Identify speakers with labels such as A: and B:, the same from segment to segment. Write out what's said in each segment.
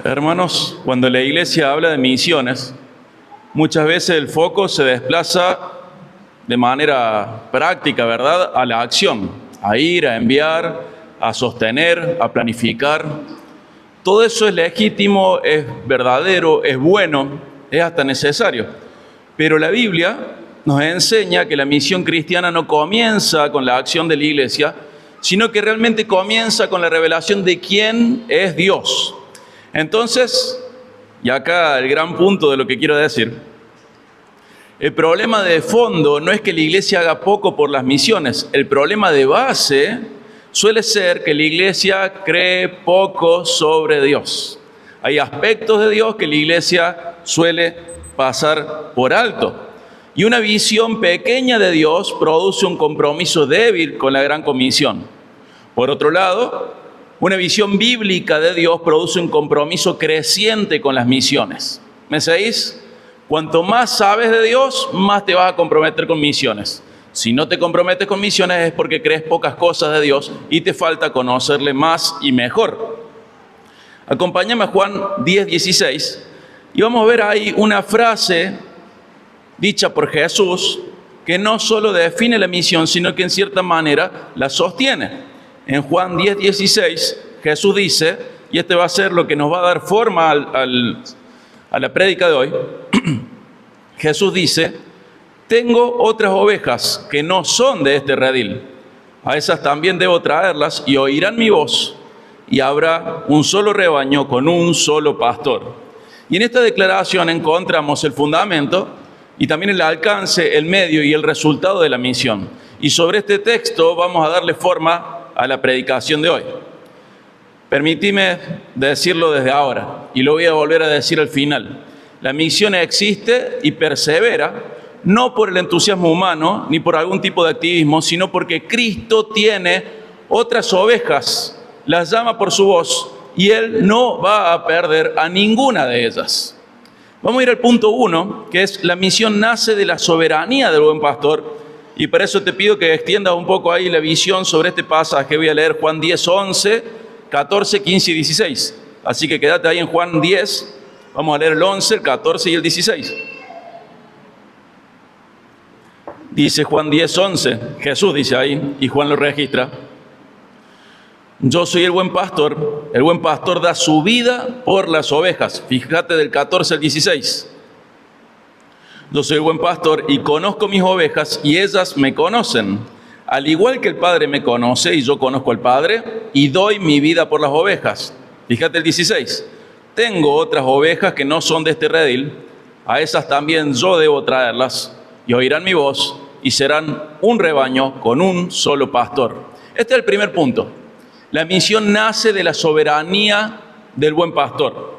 A: Hermanos, cuando la iglesia habla de misiones, muchas veces el foco se desplaza de manera práctica, ¿verdad?, a la acción, a ir, a enviar, a sostener, a planificar. Todo eso es legítimo, es verdadero, es bueno, es hasta necesario. Pero la Biblia nos enseña que la misión cristiana no comienza con la acción de la iglesia, sino que realmente comienza con la revelación de quién es Dios. Entonces, y acá el gran punto de lo que quiero decir, el problema de fondo no es que la iglesia haga poco por las misiones, el problema de base suele ser que la iglesia cree poco sobre Dios. Hay aspectos de Dios que la iglesia suele pasar por alto. Y una visión pequeña de Dios produce un compromiso débil con la gran comisión. Por otro lado, una visión bíblica de Dios produce un compromiso creciente con las misiones. ¿Me seguís? Cuanto más sabes de Dios, más te vas a comprometer con misiones. Si no te comprometes con misiones es porque crees pocas cosas de Dios y te falta conocerle más y mejor. Acompáñame a Juan 10:16 y vamos a ver ahí una frase dicha por Jesús que no solo define la misión, sino que en cierta manera la sostiene. En Juan 10:16 Jesús dice, y este va a ser lo que nos va a dar forma a la prédica de hoy, Jesús dice: tengo otras ovejas que no son de este redil. A esas también debo traerlas y oirán mi voz, y habrá un solo rebaño con un solo pastor. Y en esta declaración encontramos el fundamento y también el alcance, el medio y el resultado de la misión. Y sobre este texto vamos a darle forma a la predicación de hoy. Permíteme decirlo desde ahora, y lo voy a volver a decir al final. La misión existe y persevera, no por el entusiasmo humano, ni por algún tipo de activismo, sino porque Cristo tiene otras ovejas, las llama por su voz, y Él no va a perder a ninguna de ellas. Vamos a ir al punto 1, que es la misión nace de la soberanía del buen pastor, y por eso te pido que extiendas un poco ahí la visión sobre este pasaje. Voy a leer Juan 10, 11, 14, 15 y 16. Así que quédate ahí en Juan 10, vamos a leer el 11, el 14 y el 16. Dice Juan 10, 11, Jesús dice ahí, y Juan lo registra: yo soy el buen pastor da su vida por las ovejas. Fíjate del 14 al 16. Yo soy el buen pastor y conozco mis ovejas y ellas me conocen. Al igual que el Padre me conoce y yo conozco al Padre y doy mi vida por las ovejas. Fíjate el 16. Tengo otras ovejas que no son de este redil. A esas también yo debo traerlas y oirán mi voz y serán un rebaño con un solo pastor. Este es el primer punto. La misión nace de la soberanía del buen pastor.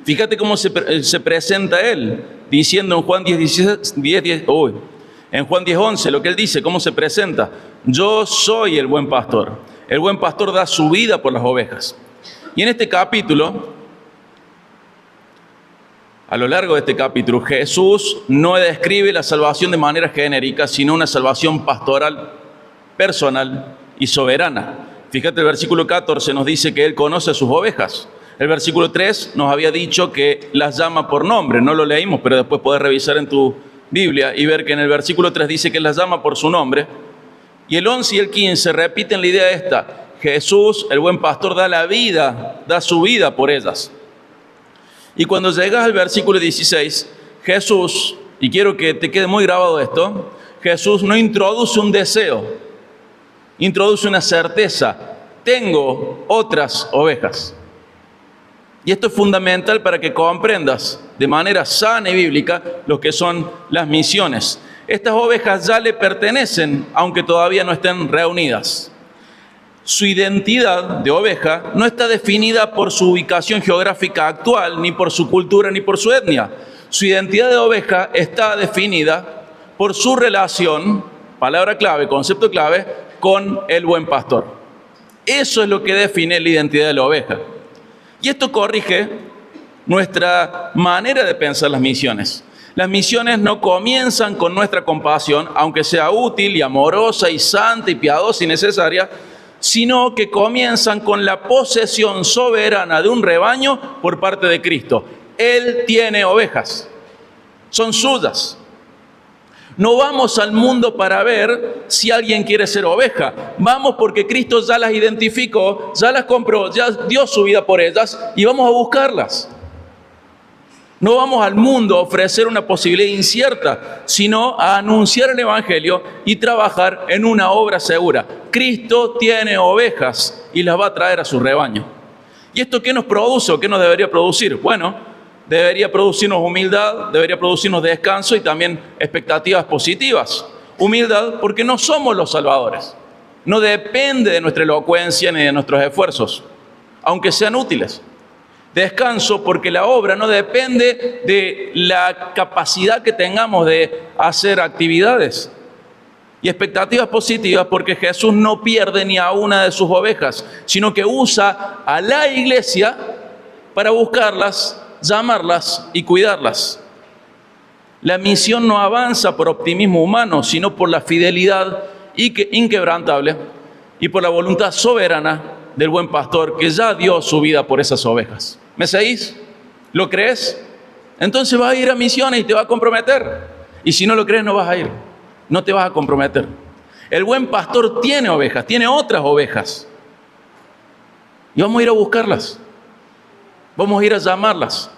A: Fíjate cómo se presenta él, diciendo en Juan 10:11, lo que él dice, cómo se presenta: yo soy el buen pastor. El buen pastor da su vida por las ovejas. Y en este capítulo, a lo largo de este capítulo, Jesús no describe la salvación de manera genérica, sino una salvación pastoral, personal y soberana. Fíjate, el versículo 14 nos dice que Él conoce a sus ovejas. El versículo 3 nos había dicho que las llama por nombre. No lo leímos, pero después podés revisar en tu Biblia y ver que en el versículo 3 dice que las llama por su nombre. Y el 11 y el 15 repiten la idea esta: Jesús, el buen pastor, da la vida, da su vida por ellas. Y cuando llegas al versículo 16, Jesús, y quiero que te quede muy grabado esto, Jesús no introduce un deseo, introduce una certeza: tengo otras ovejas. Y esto es fundamental para que comprendas de manera sana y bíblica lo que son las misiones. Estas ovejas ya le pertenecen, aunque todavía no estén reunidas. Su identidad de oveja no está definida por su ubicación geográfica actual, ni por su cultura, ni por su etnia. Su identidad de oveja está definida por su relación, palabra clave, concepto clave, con el buen pastor. Eso es lo que define la identidad de la oveja. Y esto corrige nuestra manera de pensar las misiones. Las misiones no comienzan con nuestra compasión, aunque sea útil y amorosa y santa y piadosa y necesaria, sino que comienzan con la posesión soberana de un rebaño por parte de Cristo. Él tiene ovejas, son suyas. No vamos al mundo para ver si alguien quiere ser oveja. Vamos porque Cristo ya las identificó, ya las compró, ya dio su vida por ellas y vamos a buscarlas. No vamos al mundo a ofrecer una posibilidad incierta, sino a anunciar el Evangelio y trabajar en una obra segura. Cristo tiene ovejas y las va a traer a su rebaño. ¿Y esto qué nos produce o qué nos debería producir? Bueno, debería producirnos humildad, debería producirnos descanso y también expectativas positivas. Humildad porque no somos los salvadores. No depende de nuestra elocuencia ni de nuestros esfuerzos, aunque sean útiles. Descanso porque la obra no depende de la capacidad que tengamos de hacer actividades. Y expectativas positivas porque Jesús no pierde ni a una de sus ovejas, sino que usa a la iglesia para buscarlas, llamarlas y cuidarlas. La misión no avanza por optimismo humano, sino por la fidelidad inquebrantable y por la voluntad soberana del buen pastor que ya dio su vida por esas ovejas. ¿Me seguís? ¿Lo crees? Entonces vas a ir a misiones y te vas a comprometer. Y si no lo crees, no vas a ir. No te vas a comprometer. El buen pastor tiene ovejas, tiene otras ovejas. Y vamos a ir a buscarlas. Vamos a ir a llamarlas.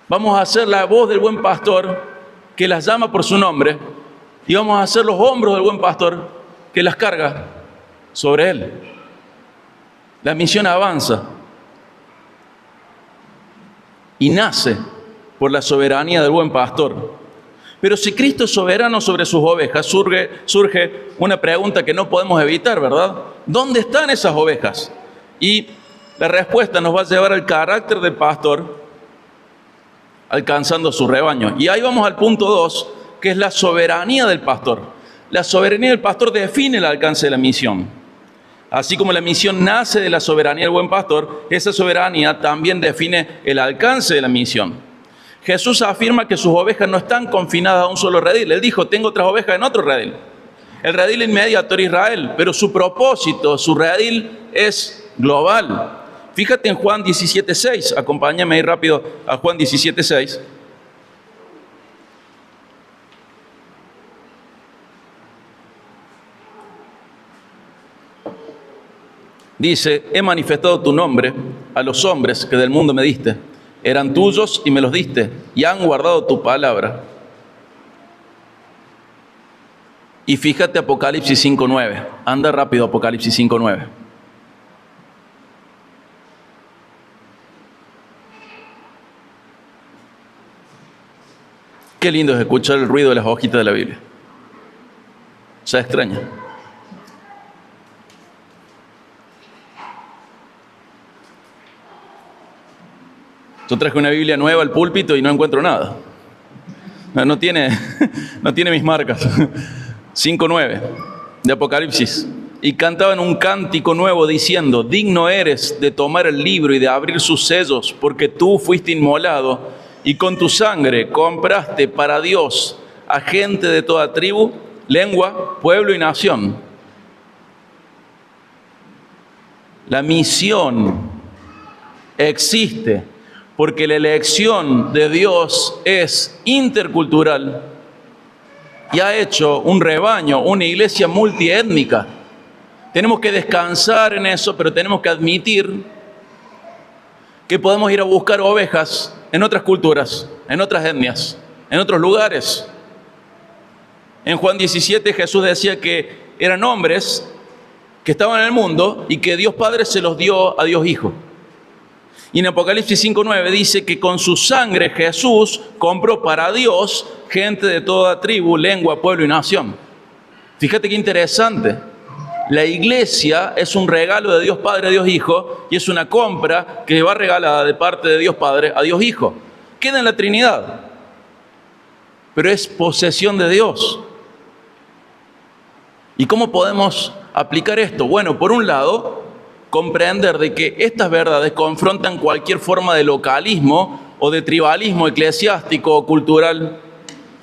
A: Vamos a hacer la voz del buen pastor que las llama por su nombre. Y vamos a hacer los hombros del buen pastor que las carga sobre él. La misión avanza y nace por la soberanía del buen pastor. Pero si Cristo es soberano sobre sus ovejas, surge una pregunta que no podemos evitar, ¿verdad? ¿Dónde están esas ovejas? Y la respuesta nos va a llevar al carácter del pastor alcanzando su rebaño. Y ahí vamos al punto 2, que es la soberanía del pastor. La soberanía del pastor define el alcance de la misión. Así como la misión nace de la soberanía del buen pastor, esa soberanía también define el alcance de la misión. Jesús afirma que sus ovejas no están confinadas a un solo redil. Él dijo, tengo otras ovejas en otro redil. El redil inmediato era Israel, pero su propósito, su redil es global. Fíjate en Juan 17:6, acompáñame ahí rápido a Juan 17:6. Dice, he manifestado tu nombre a los hombres que del mundo me diste. Eran tuyos y me los diste, y han guardado tu palabra. Y fíjate Apocalipsis 5:9. Anda rápido Apocalipsis 5:9. Qué lindo es escuchar el ruido de las hojitas de la Biblia. Se extraña. Yo traje una Biblia nueva al púlpito y no encuentro nada. No tiene mis marcas. 5:9 de Apocalipsis. Y cantaban un cántico nuevo diciendo, digno eres de tomar el libro y de abrir sus sellos, porque tú fuiste inmolado y con tu sangre compraste para Dios a gente de toda tribu, lengua, pueblo y nación. La misión existe porque la elección de Dios es intercultural y ha hecho un rebaño, una iglesia multiétnica. Tenemos que descansar en eso, pero tenemos que admitir que podemos ir a buscar ovejas en otras culturas, en otras etnias, en otros lugares. En Juan 17 Jesús decía que eran hombres que estaban en el mundo y que Dios Padre se los dio a Dios Hijo. Y en Apocalipsis 5:9 dice que con su sangre Jesús compró para Dios gente de toda tribu, lengua, pueblo y nación. Fíjate qué interesante. La iglesia es un regalo de Dios Padre a Dios Hijo y es una compra que va regalada de parte de Dios Padre a Dios Hijo. Queda en la Trinidad, pero es posesión de Dios. ¿Y cómo podemos aplicar esto? Bueno, por un lado, comprender de que estas verdades confrontan cualquier forma de localismo o de tribalismo eclesiástico o cultural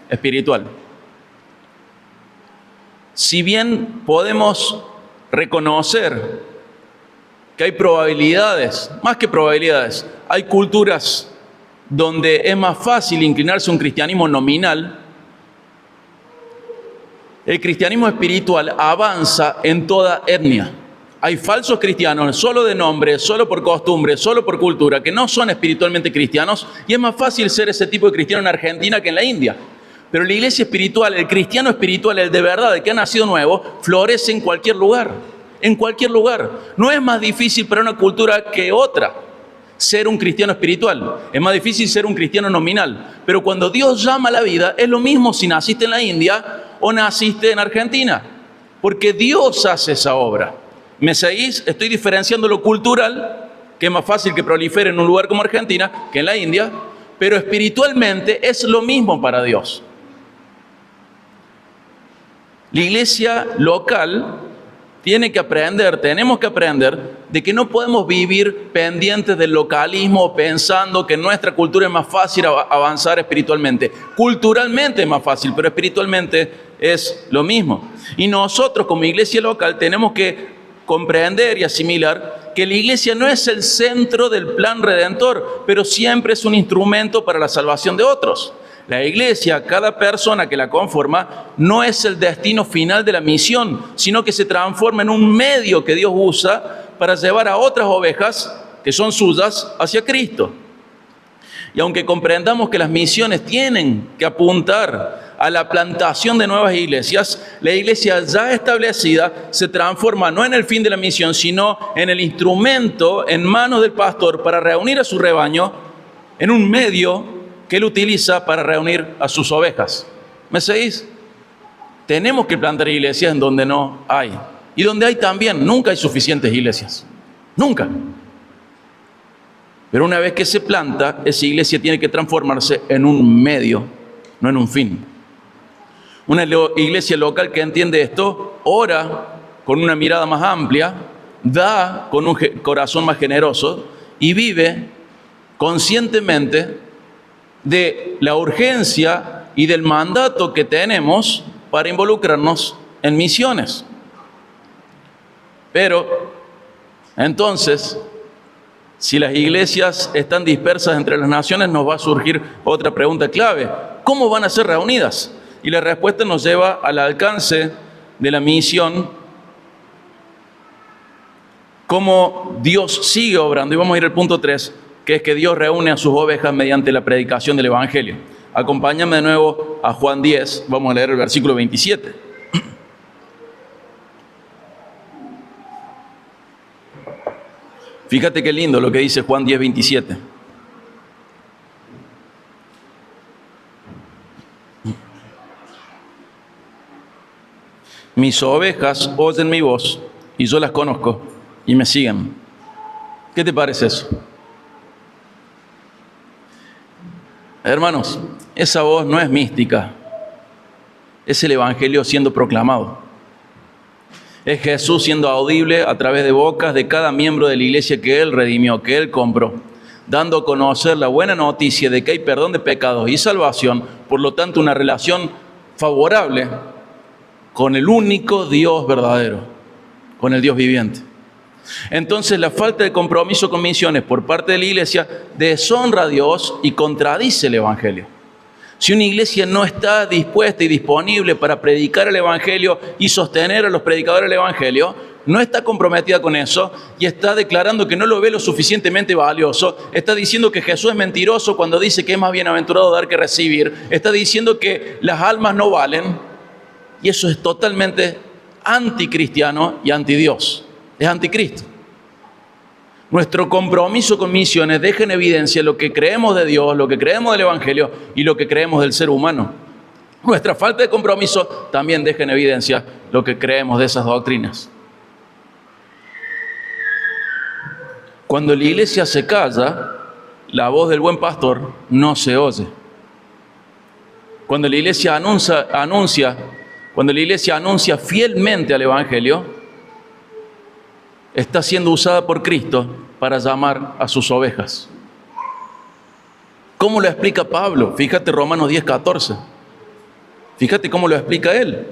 A: espiritual. Si bien podemos reconocer que hay probabilidades, más que probabilidades, hay culturas donde es más fácil inclinarse a un cristianismo nominal. El cristianismo espiritual avanza en toda etnia. Hay falsos cristianos solo de nombre, solo por costumbre, solo por cultura, que no son espiritualmente cristianos, y es más fácil ser ese tipo de cristiano en Argentina que en la India. Pero la iglesia espiritual, el cristiano espiritual, el de verdad, el que ha nacido nuevo, florece en cualquier lugar. En cualquier lugar. No es más difícil para una cultura que otra ser un cristiano espiritual. Es más difícil ser un cristiano nominal. Pero cuando Dios llama a la vida, es lo mismo si naciste en la India o naciste en Argentina. Porque Dios hace esa obra. ¿Me seguís? Estoy diferenciando lo cultural, que es más fácil que prolifere en un lugar como Argentina que en la India, pero espiritualmente es lo mismo para Dios. La iglesia local tiene que aprender, tenemos que aprender de que no podemos vivir pendientes del localismo pensando que en nuestra cultura es más fácil avanzar espiritualmente. Culturalmente es más fácil, pero espiritualmente es lo mismo. Y nosotros como iglesia local tenemos que comprender y asimilar que la iglesia no es el centro del plan redentor, pero siempre es un instrumento para la salvación de otros. La iglesia, cada persona que la conforma, no es el destino final de la misión, sino que se transforma en un medio que Dios usa para llevar a otras ovejas, que son suyas, hacia Cristo. Y aunque comprendamos que las misiones tienen que apuntar a la plantación de nuevas iglesias, la iglesia ya establecida se transforma no en el fin de la misión, sino en el instrumento en manos del pastor para reunir a su rebaño en un medio que él utiliza para reunir a sus ovejas. ¿Me seguís? Tenemos que plantar iglesias en donde no hay. Y donde hay también, nunca hay suficientes iglesias. Nunca. Pero una vez que se planta, esa iglesia tiene que transformarse en un medio, no en un fin. Una iglesia local que entiende esto, ora con una mirada más amplia, da con un corazón más generoso y vive conscientemente de la urgencia y del mandato que tenemos para involucrarnos en misiones. Pero, entonces, si las iglesias están dispersas entre las naciones, nos va a surgir otra pregunta clave. ¿Cómo van a ser reunidas? Y la respuesta nos lleva al alcance de la misión, cómo Dios sigue obrando. Y vamos a ir al punto 3, que es que Dios reúne a sus ovejas mediante la predicación del Evangelio. Acompáñame de nuevo a Juan 10, vamos a leer el versículo 27. Fíjate qué lindo lo que dice Juan 10, 27. Mis ovejas oyen mi voz y yo las conozco y me siguen. ¿Qué te parece eso? Hermanos, esa voz no es mística, es el Evangelio siendo proclamado. Es Jesús siendo audible a través de bocas de cada miembro de la iglesia que Él redimió, que Él compró, dando a conocer la buena noticia de que hay perdón de pecados y salvación, por lo tanto una relación favorable con el único Dios verdadero, con el Dios viviente. Entonces la falta de compromiso con misiones por parte de la iglesia deshonra a Dios y contradice el Evangelio. Si una iglesia no está dispuesta y disponible para predicar el Evangelio y sostener a los predicadores del Evangelio, no está comprometida con eso y está declarando que no lo ve lo suficientemente valioso, está diciendo que Jesús es mentiroso cuando dice que es más bienaventurado dar que recibir, está diciendo que las almas no valen, y eso es totalmente anticristiano y antidios. Es anticristo. Nuestro compromiso con misiones deja en evidencia lo que creemos de Dios, lo que creemos del Evangelio y lo que creemos del ser humano. Nuestra falta de compromiso también deja en evidencia lo que creemos de esas doctrinas. Cuando la iglesia se calla, la voz del buen pastor no se oye. Cuando la iglesia anuncia fielmente al Evangelio, está siendo usada por Cristo para llamar a sus ovejas. ¿Cómo lo explica Pablo? Fíjate Romanos 10, 14. Fíjate cómo lo explica él.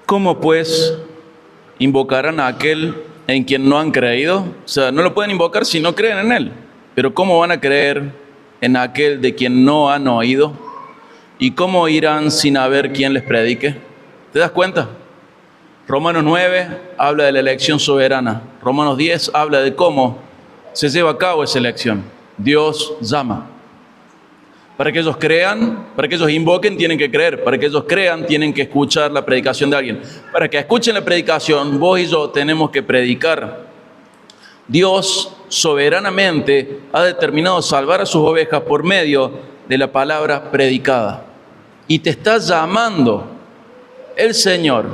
A: ¿Cómo pues invocarán a aquel en quien no han creído? O sea, no lo pueden invocar si no creen en Él. Pero ¿cómo van a creer en aquel de quien no han oído? ¿Y cómo irán sin haber quien les predique? ¿Te das cuenta? Romanos 9 habla de la elección soberana. Romanos 10 habla de cómo se lleva a cabo esa elección. Dios llama. Para que ellos crean, para que ellos invoquen, tienen que creer. Para que ellos crean, tienen que escuchar la predicación de alguien. Para que escuchen la predicación, vos y yo tenemos que predicar. Dios soberanamente ha determinado salvar a sus ovejas por medio de la palabra predicada. Y te está llamando el Señor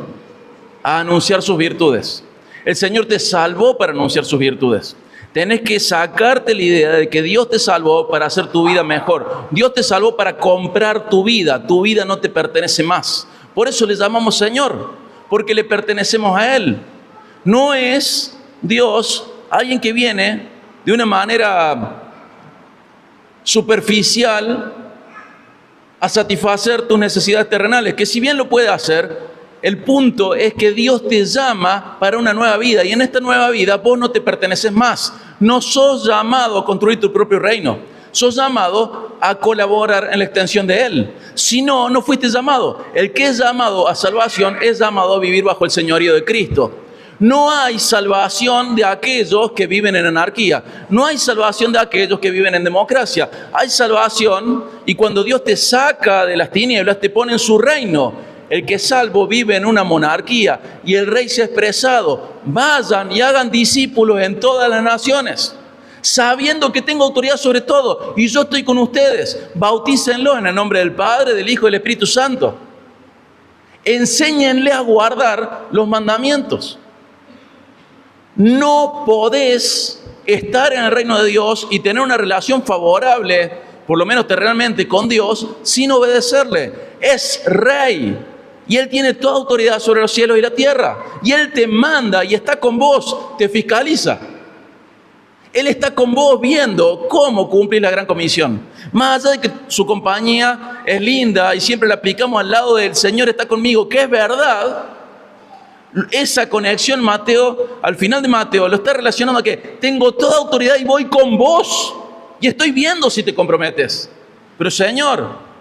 A: a anunciar sus virtudes. El Señor te salvó para anunciar sus virtudes. Tenés que sacarte la idea de que Dios te salvó para hacer tu vida mejor. Dios te salvó para comprar tu vida. Tu vida no te pertenece más. Por eso le llamamos Señor, porque le pertenecemos a Él. No es Dios alguien que viene de una manera superficial a satisfacer tus necesidades terrenales, que si bien lo puede hacer, el punto es que Dios te llama para una nueva vida, y en esta nueva vida vos no te perteneces más. No sos llamado a construir tu propio reino, sos llamado a colaborar en la extensión de Él. Si no, no fuiste llamado. El que es llamado a salvación es llamado a vivir bajo el señorío de Cristo. No hay salvación de aquellos que viven en anarquía. No hay salvación de aquellos que viven en democracia. Hay salvación, y cuando Dios te saca de las tinieblas, te pone en su reino. El que es salvo vive en una monarquía, y el rey se ha expresado: vayan y hagan discípulos en todas las naciones, sabiendo que tengo autoridad sobre todo, y yo estoy con ustedes. Bautícenlos en el nombre del Padre, del Hijo y del Espíritu Santo. Enséñenle a guardar los mandamientos. No podés estar en el reino de Dios y tener una relación favorable, por lo menos terrenalmente, con Dios, sin obedecerle. Es rey, y Él tiene toda autoridad sobre los cielos y la tierra. Y Él te manda y está con vos, te fiscaliza. Él está con vos viendo cómo cumplís la gran comisión. Más allá de que su compañía es linda y siempre la aplicamos al lado del Señor está conmigo, que es verdad, esa conexión Mateo, al final de Mateo, lo está relacionando a que tengo toda autoridad y voy con vos. Y estoy viendo si te comprometes. Pero Señor,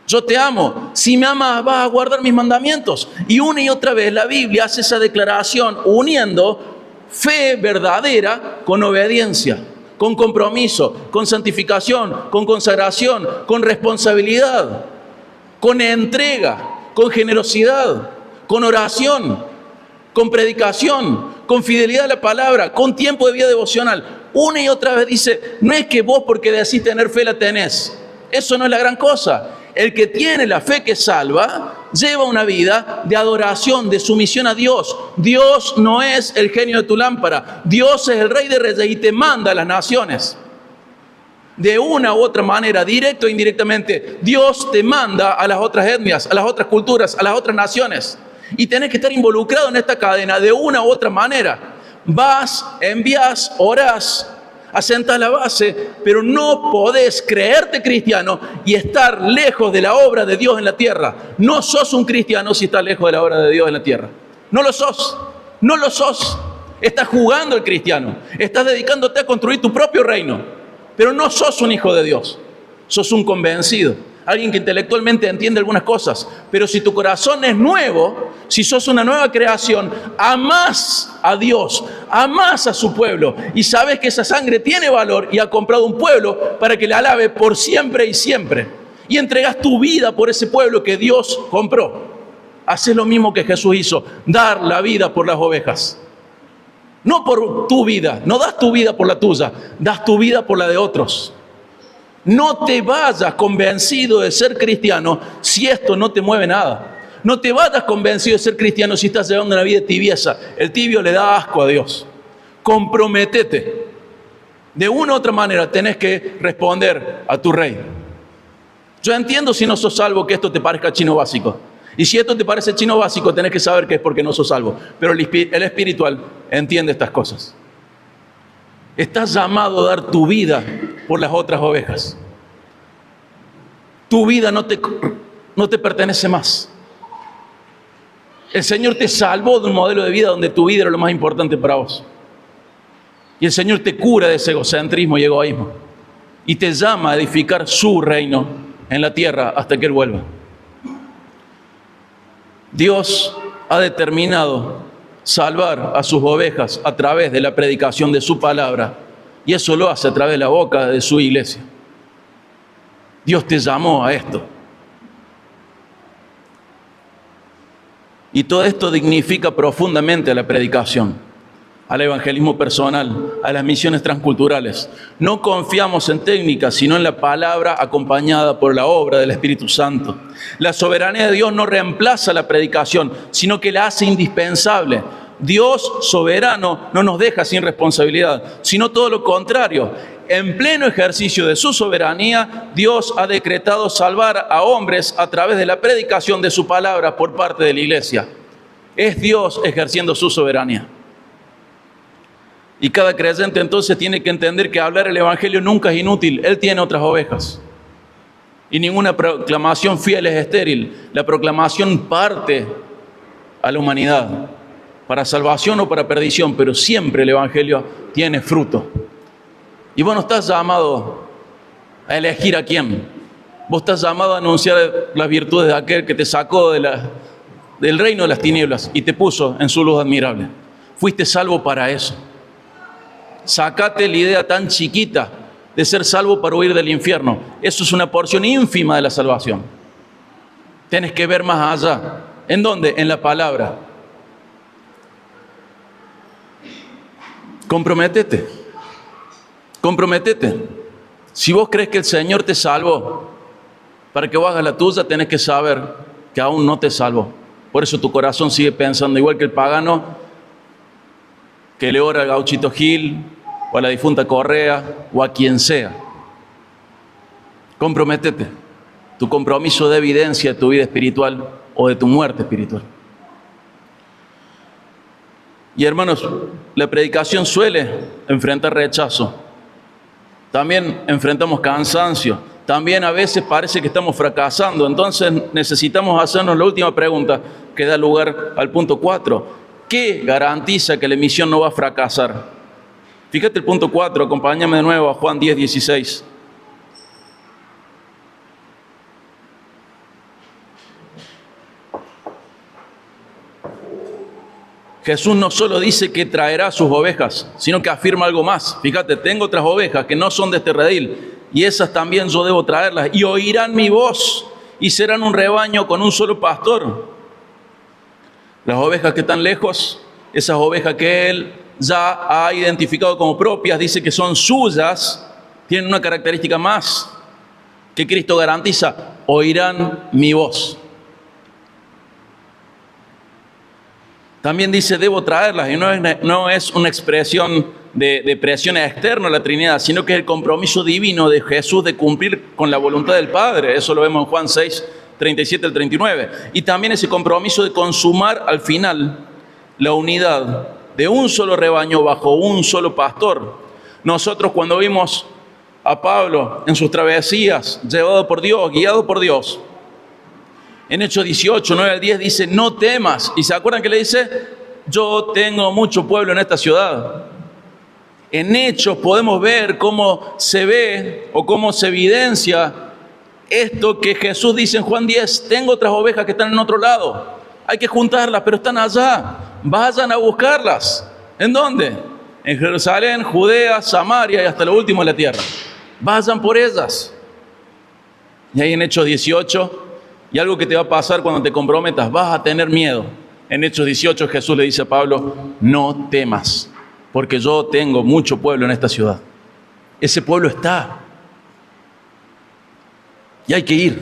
A: yo te amo. Si me amas, vas a guardar mis mandamientos. Y una y otra vez la Biblia hace esa declaración uniendo fe verdadera con obediencia, con compromiso, con santificación, con consagración, con responsabilidad, con entrega, con generosidad, con oración, con predicación, con fidelidad a la palabra, con tiempo de vida devocional. Una y otra vez dice, no es que vos porque decís tener fe la tenés. Eso no es la gran cosa. El que tiene la fe que salva, lleva una vida de adoración, de sumisión a Dios. Dios no es el genio de tu lámpara. Dios es el Rey de Reyes y te manda a las naciones. De una u otra manera, directo o indirectamente, Dios te manda a las otras etnias, a las otras culturas, a las otras naciones. Y tenés que estar involucrado en esta cadena de una u otra manera. Vas, envías, orás, asentás la base, pero no podés creerte cristiano y estar lejos de la obra de Dios en la tierra. No sos un cristiano si estás lejos de la obra de Dios en la tierra. No lo sos, no lo sos. Estás jugando el cristiano, estás dedicándote a construir tu propio reino, pero no sos un hijo de Dios, sos un convencido. Alguien que intelectualmente entiende algunas cosas, pero si tu corazón es nuevo, si sos una nueva creación, amás a Dios, amás a su pueblo y sabes que esa sangre tiene valor y ha comprado un pueblo para que le alabe por siempre y siempre. Y entregas tu vida por ese pueblo que Dios compró. Haces lo mismo que Jesús hizo, dar la vida por las ovejas. No por tu vida, no das tu vida por la tuya, das tu vida por la de otros. No te vayas convencido de ser cristiano si esto no te mueve nada. No te vayas convencido de ser cristiano si estás llevando una vida de tibieza. El tibio le da asco a Dios. Comprométete. De una u otra manera tenés que responder a tu rey. Yo entiendo si no sos salvo que esto te parezca chino básico. Y si esto te parece chino básico, tenés que saber que es porque no sos salvo. Pero el espiritual entiende estas cosas. Estás llamado a dar tu vida por las otras ovejas. Tu vida no te pertenece más. El Señor te salvó de un modelo de vida donde tu vida era lo más importante para vos. Y el Señor te cura de ese egocentrismo y egoísmo. Y te llama a edificar su reino en la tierra hasta que Él vuelva. Dios ha determinado salvar a sus ovejas a través de la predicación de su palabra. Y eso lo hace a través de la boca de su iglesia. Dios te llamó a esto. Y todo esto dignifica profundamente a la predicación, al evangelismo personal, a las misiones transculturales. No confiamos en técnicas, sino en la palabra acompañada por la obra del Espíritu Santo. La soberanía de Dios no reemplaza la predicación, sino que la hace indispensable. Dios soberano no nos deja sin responsabilidad, sino todo lo contrario. En pleno ejercicio de su soberanía, Dios ha decretado salvar a hombres a través de la predicación de su palabra por parte de la iglesia. Es Dios ejerciendo su soberanía. Y cada creyente entonces tiene que entender que hablar el evangelio nunca es inútil. Él tiene otras ovejas. Y ninguna proclamación fiel es estéril. La proclamación parte a la humanidad, para salvación o para perdición, pero siempre el evangelio tiene fruto. Y vos no estás llamado a elegir a quién. Vos estás llamado a anunciar las virtudes de aquel que te sacó del reino de las tinieblas y te puso en su luz admirable. Fuiste salvo para eso. Sacate la idea tan chiquita de ser salvo para huir del infierno. Eso es una porción ínfima de la salvación. Tienes que ver más allá. ¿En dónde? En la palabra. Comprométete. Comprométete. Si vos crees que el Señor te salvó, para que vos hagas la tuya, tenés que saber que aún no te salvó. Por eso tu corazón sigue pensando igual que el pagano, que le ora al gauchito Gil, o a la difunta Correa, o a quien sea. Comprométete. Tu compromiso de evidencia de tu vida espiritual o de tu muerte espiritual. Y hermanos, la predicación suele enfrentar rechazo. También enfrentamos cansancio. También a veces parece que estamos fracasando. Entonces necesitamos hacernos la última pregunta que da lugar al punto 4. ¿Qué garantiza que la misión no va a fracasar? Fíjate el punto 4, acompáñame de nuevo a Juan 10:16. Jesús no solo dice que traerá sus ovejas, sino que afirma algo más. Fíjate, tengo otras ovejas que no son de este redil, y esas también yo debo traerlas, y oirán mi voz, y serán un rebaño con un solo pastor. Las ovejas que están lejos, esas ovejas que Él ya ha identificado como propias, dice que son suyas, tienen una característica más que Cristo garantiza: oirán mi voz. También dice, debo traerlas, y no es una expresión de presión externa a la Trinidad, sino que es el compromiso divino de Jesús de cumplir con la voluntad del Padre. Eso lo vemos en Juan 6, 37 al 39. Y también ese compromiso de consumar al final la unidad de un solo rebaño bajo un solo pastor. Nosotros, cuando vimos a Pablo en sus travesías, llevado por Dios, guiado por Dios, en Hechos 18, 9 al 10 dice, no temas. ¿Y se acuerdan que le dice? Yo tengo mucho pueblo en esta ciudad. En Hechos podemos ver cómo se ve o cómo se evidencia esto que Jesús dice en Juan 10. Tengo otras ovejas que están en otro lado. Hay que juntarlas, pero están allá. Vayan a buscarlas. ¿En dónde? En Jerusalén, Judea, Samaria y hasta lo último de la tierra. Vayan por ellas. Y ahí en Hechos 18... Y algo que te va a pasar cuando te comprometas, vas a tener miedo. En Hechos 18 Jesús le dice a Pablo, no temas, porque yo tengo mucho pueblo en esta ciudad. Ese pueblo está. Y hay que ir.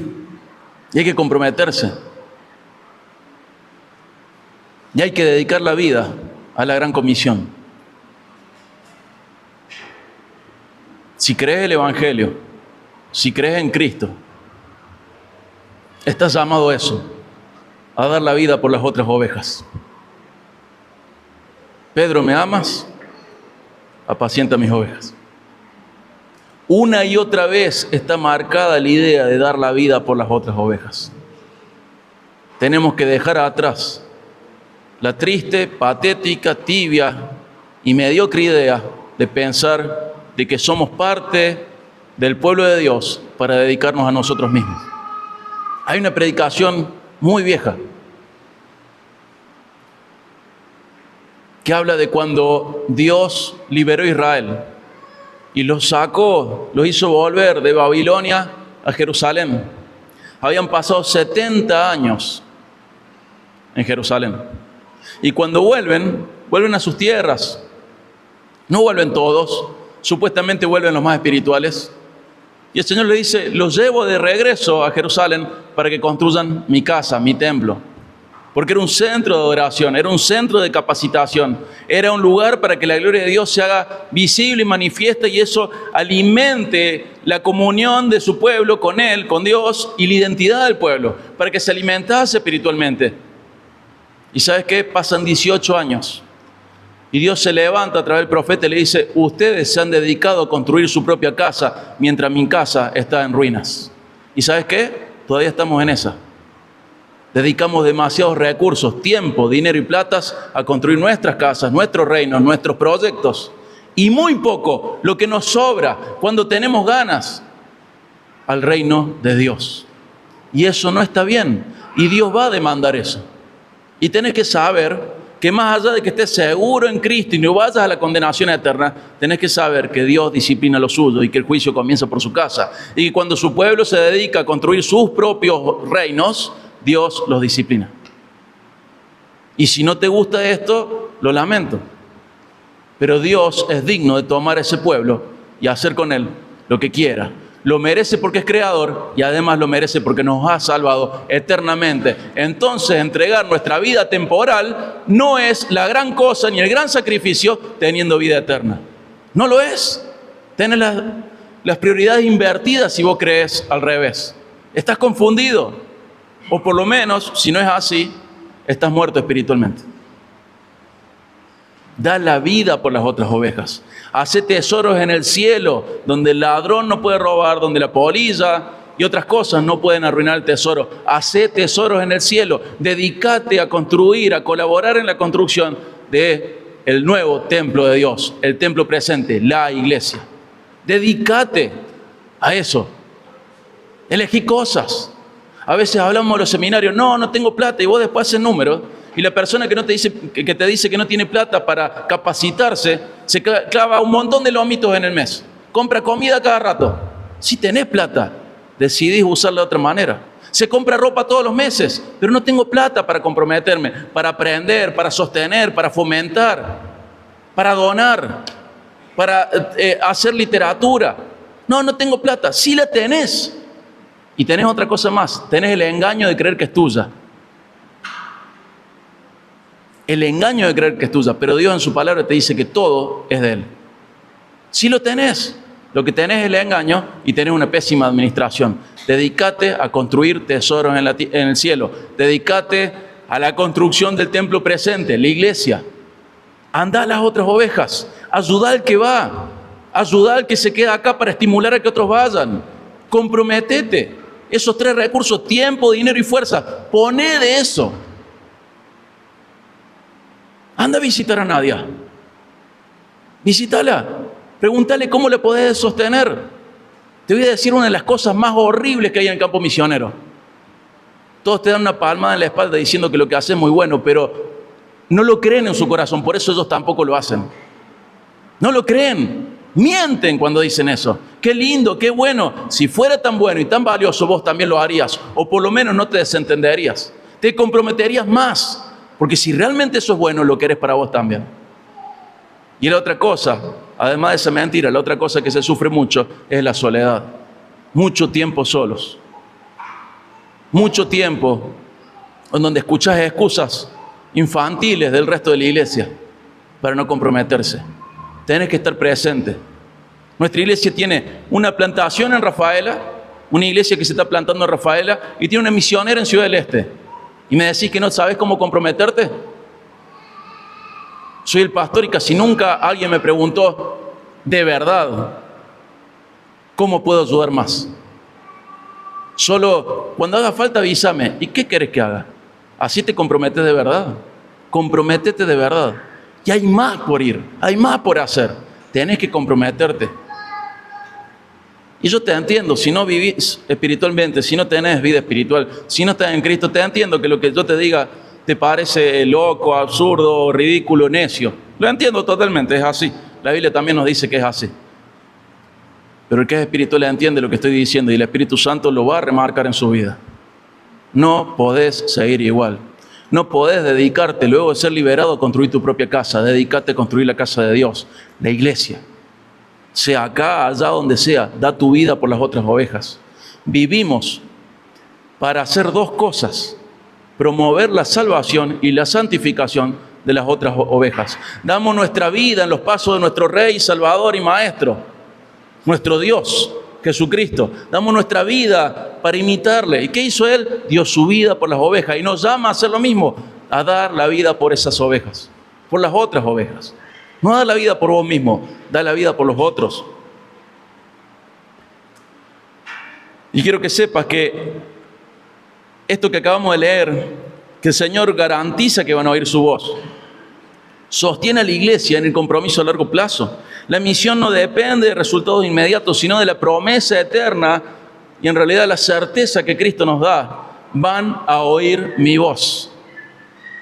A: Y hay que comprometerse. Y hay que dedicar la vida a la gran comisión. Si crees el Evangelio, si crees en Cristo, estás llamado a eso, a dar la vida por las otras ovejas. Pedro, ¿me amas? Apacienta mis ovejas. Una y otra vez está marcada la idea de dar la vida por las otras ovejas. Tenemos que dejar atrás la triste, patética, tibia y mediocre idea de pensar de que somos parte del pueblo de Dios para dedicarnos a nosotros mismos. Hay una predicación muy vieja que habla de cuando Dios liberó a Israel y los sacó, los hizo volver de Babilonia a Jerusalén. Habían pasado 70 años en Jerusalén. Y cuando vuelven a sus tierras. No vuelven todos, supuestamente vuelven los más espirituales. Y el Señor le dice, los llevo de regreso a Jerusalén para que construyan mi casa, mi templo. Porque era un centro de adoración, era un centro de capacitación, era un lugar para que la gloria de Dios se haga visible y manifiesta y eso alimente la comunión de su pueblo con Él, con Dios y la identidad del pueblo, para que se alimentase espiritualmente. ¿Y sabes qué? Pasan 18 años y Dios se levanta a través del profeta y le dice, ustedes se han dedicado a construir su propia casa mientras mi casa está en ruinas. ¿Y sabes qué? Todavía estamos en esa. Dedicamos demasiados recursos, tiempo, dinero y platas a construir nuestras casas, nuestros reinos, nuestros proyectos. Y muy poco, lo que nos sobra cuando tenemos ganas, al reino de Dios. Y eso no está bien. Y Dios va a demandar eso. Y tenés que saber que más allá de que estés seguro en Cristo y no vayas a la condenación eterna, tenés que saber que Dios disciplina lo suyo y que el juicio comienza por su casa. Y que cuando su pueblo se dedica a construir sus propios reinos, Dios los disciplina. Y si no te gusta esto, lo lamento. Pero Dios es digno de tomar a ese pueblo y hacer con él lo que quiera. Lo merece porque es creador y además lo merece porque nos ha salvado eternamente. Entonces, entregar nuestra vida temporal no es la gran cosa ni el gran sacrificio teniendo vida eterna. No lo es. Tienes las prioridades invertidas si vos crees al revés. Estás confundido. O por lo menos, si no es así, estás muerto espiritualmente. Da la vida por las otras ovejas. Hace tesoros en el cielo, donde el ladrón no puede robar, donde la polilla y otras cosas no pueden arruinar el tesoro. Hace tesoros en el cielo. Dedícate a construir, a colaborar en la construcción del nuevo templo de Dios, el templo presente, la iglesia. Dedícate a eso. Elegí cosas. A veces hablamos de los seminarios, no tengo plata, y vos después haces números, y la persona que te dice que no tiene plata para capacitarse, se clava un montón de lomitos en el mes. Compra comida cada rato. Si tenés plata, decidís usarla de otra manera. Se compra ropa todos los meses, pero no tengo plata para comprometerme, para aprender, para sostener, para fomentar, para donar, para hacer literatura. No tengo plata. Sí la tenés. Y tenés otra cosa más, tenés el engaño de creer que es tuya. El engaño de creer que es tuya, pero Dios en su palabra te dice que todo es de Él. Si lo tenés, lo que tenés es el engaño y tenés una pésima administración. Dedícate a construir tesoros en el cielo. Dedícate a la construcción del templo presente, la iglesia. Andá a las otras ovejas, ayudá al que va, ayudá al que se queda acá para estimular a que otros vayan. Comprométete. Esos 3 recursos, tiempo, dinero y fuerza, poné de eso. Anda a visitar a Nadia. Visítala. Pregúntale cómo le podés sostener. Te voy a decir una de las cosas más horribles que hay en el campo misionero. Todos te dan una palmada en la espalda diciendo que lo que haces es muy bueno, pero no lo creen en su corazón, por eso ellos tampoco lo hacen. No lo creen. Mienten cuando dicen eso. Qué lindo, qué bueno. Si fuera tan bueno y tan valioso, vos también lo harías. O por lo menos no te desentenderías. Te comprometerías más. Porque si realmente eso es bueno, lo querés para vos también. Y la otra cosa, además de esa mentira, la otra cosa que se sufre mucho es la soledad. Mucho tiempo solos. Mucho tiempo en donde escuchás excusas infantiles del resto de la iglesia para no comprometerse. Tenés que estar presente. Nuestra iglesia tiene una plantación en Rafaela, una iglesia que se está plantando en Rafaela, y tiene una misionera en Ciudad del Este. ¿Y me decís que no sabes cómo comprometerte? Soy el pastor y casi nunca alguien me preguntó, de verdad, ¿cómo puedo ayudar más? Solo cuando haga falta avísame. ¿Y qué querés que haga? Así te comprometes de verdad. Comprométete de verdad. Y hay más por ir, hay más por hacer. Tenés que comprometerte. Y yo te entiendo, si no vivís espiritualmente, si no tenés vida espiritual, si no estás en Cristo, te entiendo que lo que yo te diga te parece loco, absurdo, ridículo, necio. Lo entiendo totalmente, es así. La Biblia también nos dice que es así. Pero el que es espiritual entiende lo que estoy diciendo y el Espíritu Santo lo va a remarcar en su vida. No podés seguir igual. No podés dedicarte luego de ser liberado a construir tu propia casa. Dedicate a construir la casa de Dios, la iglesia. Sea acá, allá, donde sea, da tu vida por las otras ovejas. Vivimos para hacer dos cosas: promover la salvación y la santificación de las otras ovejas. Damos nuestra vida en los pasos de nuestro Rey, Salvador y Maestro, nuestro Dios, Jesucristo. Damos nuestra vida para imitarle. ¿Y qué hizo Él? Dio su vida por las ovejas y nos llama a hacer lo mismo, a dar la vida por esas ovejas, por las otras ovejas. No da la vida por vos mismo, da la vida por los otros. Y quiero que sepas que esto que acabamos de leer, que el Señor garantiza que van a oír su voz, sostiene a la iglesia en el compromiso a largo plazo. La misión no depende de resultados inmediatos, sino de la promesa eterna y en realidad la certeza que Cristo nos da. Van a oír mi voz.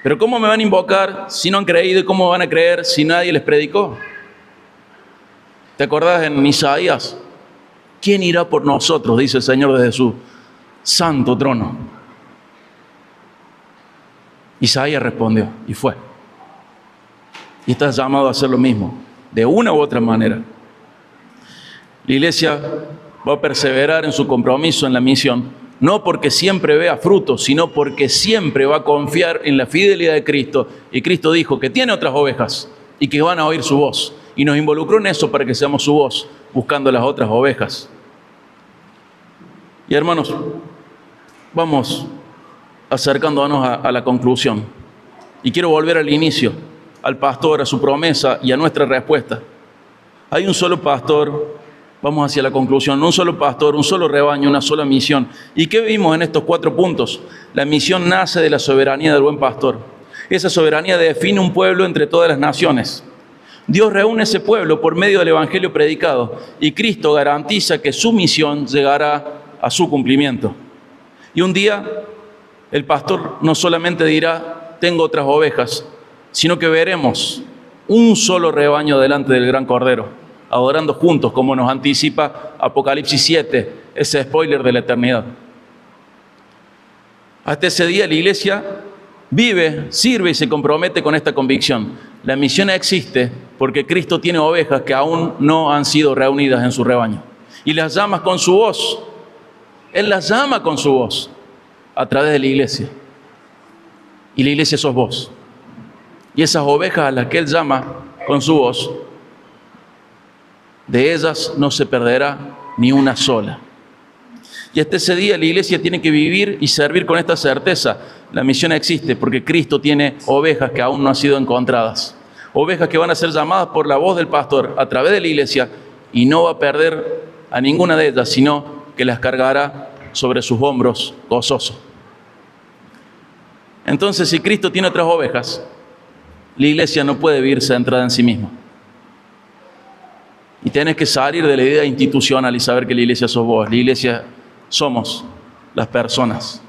A: Pero ¿cómo me van a invocar si no han creído? ¿Y cómo van a creer si nadie les predicó? ¿Te acordás en Isaías? ¿Quién irá por nosotros? Dice el Señor desde su santo trono. Isaías respondió y fue. Y estás llamado a hacer lo mismo, de una u otra manera. La iglesia va a perseverar en su compromiso en la misión, no porque siempre vea frutos, sino porque siempre va a confiar en la fidelidad de Cristo. Y Cristo dijo que tiene otras ovejas y que van a oír su voz. Y nos involucró en eso para que seamos su voz, buscando las otras ovejas. Y hermanos, vamos acercándonos a la conclusión. Y quiero volver al inicio, al pastor, a su promesa y a nuestra respuesta. Hay un solo pastor. Vamos hacia la conclusión. Un solo pastor, un solo rebaño, una sola misión. ¿Y qué vimos en estos 4 puntos? La misión nace de la soberanía del buen pastor. Esa soberanía define un pueblo entre todas las naciones. Dios reúne ese pueblo por medio del evangelio predicado y Cristo garantiza que su misión llegará a su cumplimiento. Y un día el pastor no solamente dirá, tengo otras ovejas, sino que veremos un solo rebaño delante del gran Cordero, adorando juntos, como nos anticipa Apocalipsis 7, ese spoiler de la eternidad. Hasta ese día la iglesia vive, sirve y se compromete con esta convicción. La misión existe porque Cristo tiene ovejas que aún no han sido reunidas en su rebaño. Y las llama con su voz. Él las llama con su voz a través de la iglesia. Y la iglesia sos vos. Y esas ovejas a las que Él llama con su voz, de ellas no se perderá ni una sola. Y hasta ese día la iglesia tiene que vivir y servir con esta certeza. La misión existe porque Cristo tiene ovejas que aún no han sido encontradas. Ovejas que van a ser llamadas por la voz del pastor a través de la iglesia y no va a perder a ninguna de ellas, sino que las cargará sobre sus hombros gozoso. Entonces, si Cristo tiene otras ovejas, la iglesia no puede vivir centrada en sí misma. Y tenés que salir de la idea institucional y saber que la iglesia sos vos. La iglesia somos las personas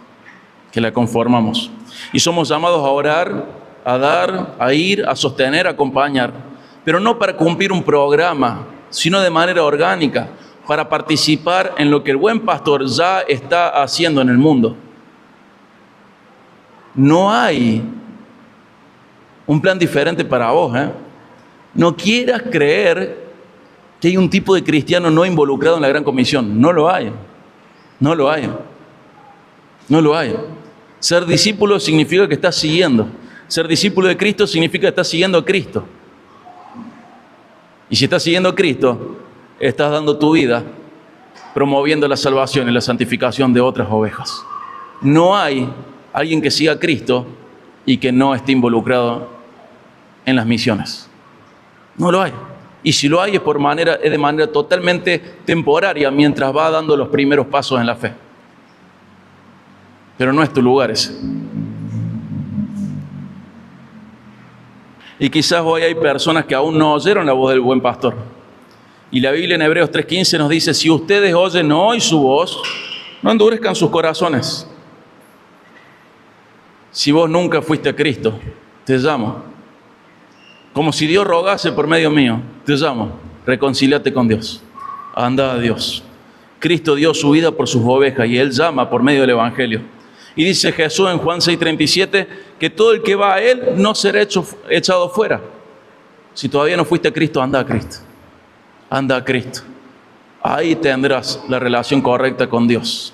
A: que la conformamos. Y somos llamados a orar, a dar, a ir, a sostener, a acompañar. Pero no para cumplir un programa, sino de manera orgánica, para participar en lo que el buen pastor ya está haciendo en el mundo. No hay un plan diferente para vos, ¿eh? No quieras creer que hay un tipo de cristiano no involucrado en la gran comisión. No lo hay. No lo hay. No lo hay. Ser discípulo significa que estás siguiendo. Ser discípulo de Cristo significa que estás siguiendo a Cristo. Y si estás siguiendo a Cristo, estás dando tu vida promoviendo la salvación y la santificación de otras ovejas. No hay alguien que siga a Cristo y que no esté involucrado en las misiones. No lo hay. Y si lo hay es de manera totalmente temporaria mientras va dando los primeros pasos en la fe. Pero no es tu lugar ese. Y quizás hoy hay personas que aún no oyeron la voz del buen pastor. Y la Biblia en Hebreos 3:15 nos dice, si ustedes oyen hoy su voz, no endurezcan sus corazones. Si vos nunca fuiste a Cristo, te llamo. Como si Dios rogase por medio mío, te llamo. Reconcíliate con Dios. Anda a Dios. Cristo dio su vida por sus ovejas y Él llama por medio del Evangelio. Y dice Jesús en Juan 6:37 que todo el que va a Él no será echado fuera. Si todavía no fuiste a Cristo, anda a Cristo. Anda a Cristo. Ahí tendrás la relación correcta con Dios.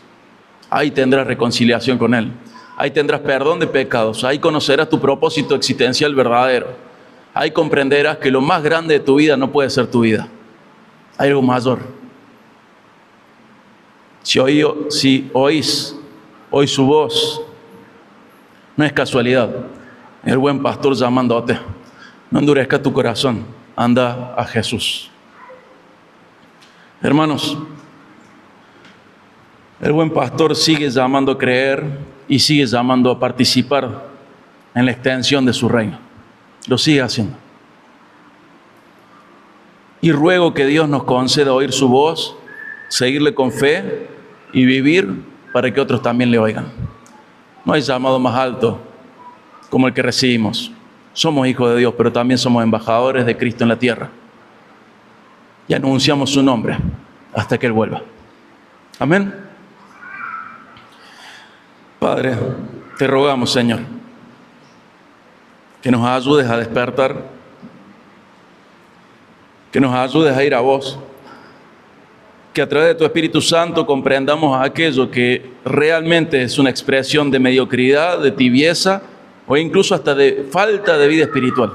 A: Ahí tendrás reconciliación con Él. Ahí tendrás perdón de pecados. Ahí conocerás tu propósito existencial verdadero. Ahí comprenderás que lo más grande de tu vida no puede ser tu vida. Hay algo mayor. Si oís hoy su voz, no es casualidad. El buen pastor llamándote. No endurezca tu corazón. Anda a Jesús. Hermanos, el buen pastor sigue llamando a creer y sigue llamando a participar en la extensión de su reino. Lo sigue haciendo. Y ruego que Dios nos conceda oír su voz, seguirle con fe y vivir para que otros también le oigan. No hay llamado más alto como el que recibimos. Somos hijos de Dios, pero también somos embajadores de Cristo en la tierra. Y anunciamos su nombre hasta que Él vuelva. Amén. Padre, te rogamos, Señor, que nos ayudes a despertar, que nos ayudes a ir a vos, que a través de tu Espíritu Santo comprendamos aquello que realmente es una expresión de mediocridad, de tibieza o incluso hasta de falta de vida espiritual.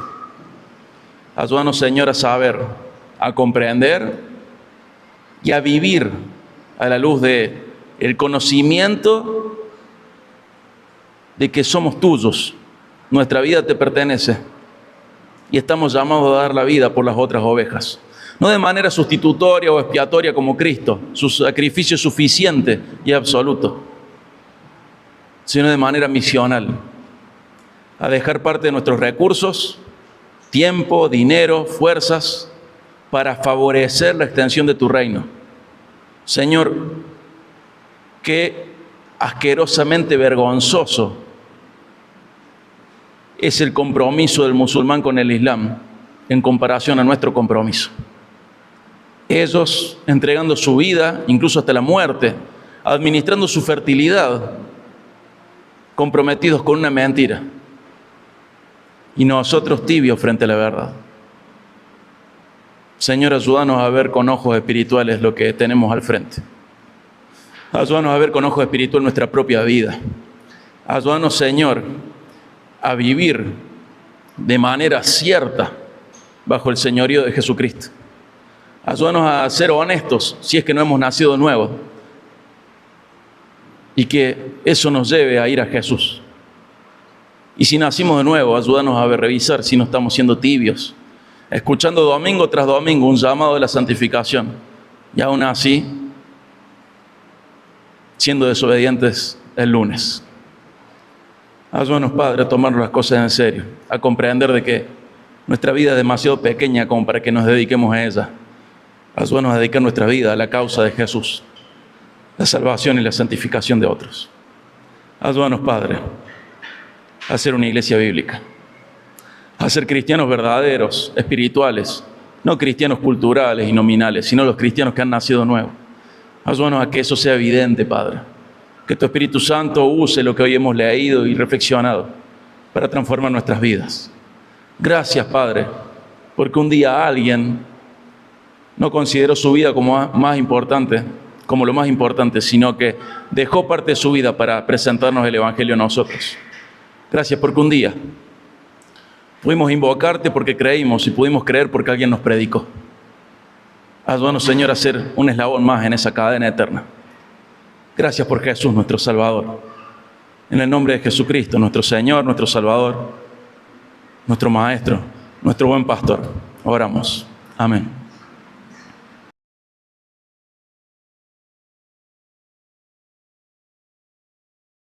A: Ayúdanos, Señor, a saber, a comprender y a vivir a la luz de el conocimiento de que somos tuyos. Nuestra vida te pertenece y estamos llamados a dar la vida por las otras ovejas. No de manera sustitutoria o expiatoria como Cristo, su sacrificio es suficiente y absoluto, sino de manera misional, a dejar parte de nuestros recursos, tiempo, dinero, fuerzas, para favorecer la extensión de tu reino. Señor, qué asquerosamente vergonzoso es el compromiso del musulmán con el Islam en comparación a nuestro compromiso. Ellos entregando su vida, incluso hasta la muerte, administrando su fertilidad, comprometidos con una mentira. Y nosotros tibios frente a la verdad. Señor, ayúdanos a ver con ojos espirituales lo que tenemos al frente. Ayúdanos a ver con ojos espirituales nuestra propia vida. Ayúdanos, Señor, a vivir de manera cierta bajo el señorío de Jesucristo. Ayúdanos a ser honestos si es que no hemos nacido de nuevo. Y que eso nos lleve a ir a Jesús. Y si nacimos de nuevo, ayúdanos a revisar si no estamos siendo tibios, escuchando domingo tras domingo un llamado de la santificación, y aún así, siendo desobedientes el lunes. Ayúdanos, Padre, a tomarnos las cosas en serio, a comprender de que nuestra vida es demasiado pequeña como para que nos dediquemos a ella. Ayúdanos a dedicar nuestra vida a la causa de Jesús, la salvación y la santificación de otros. Ayúdanos, Padre, a ser una iglesia bíblica, a ser cristianos verdaderos, espirituales, no cristianos culturales y nominales, sino los cristianos que han nacido nuevos. Ayúdanos a que eso sea evidente, Padre, que tu Espíritu Santo use lo que hoy hemos leído y reflexionado para transformar nuestras vidas. Gracias, Padre, porque un día alguien no consideró su vida como más importante, como lo más importante, sino que dejó parte de su vida para presentarnos el Evangelio a nosotros. Gracias porque un día pudimos invocarte porque creímos y pudimos creer porque alguien nos predicó. Ayúdanos, Señor, a ser un eslabón más en esa cadena eterna. Gracias por Jesús, nuestro Salvador. En el nombre de Jesucristo, nuestro Señor, nuestro Salvador, nuestro Maestro, nuestro buen Pastor, oramos. Amén.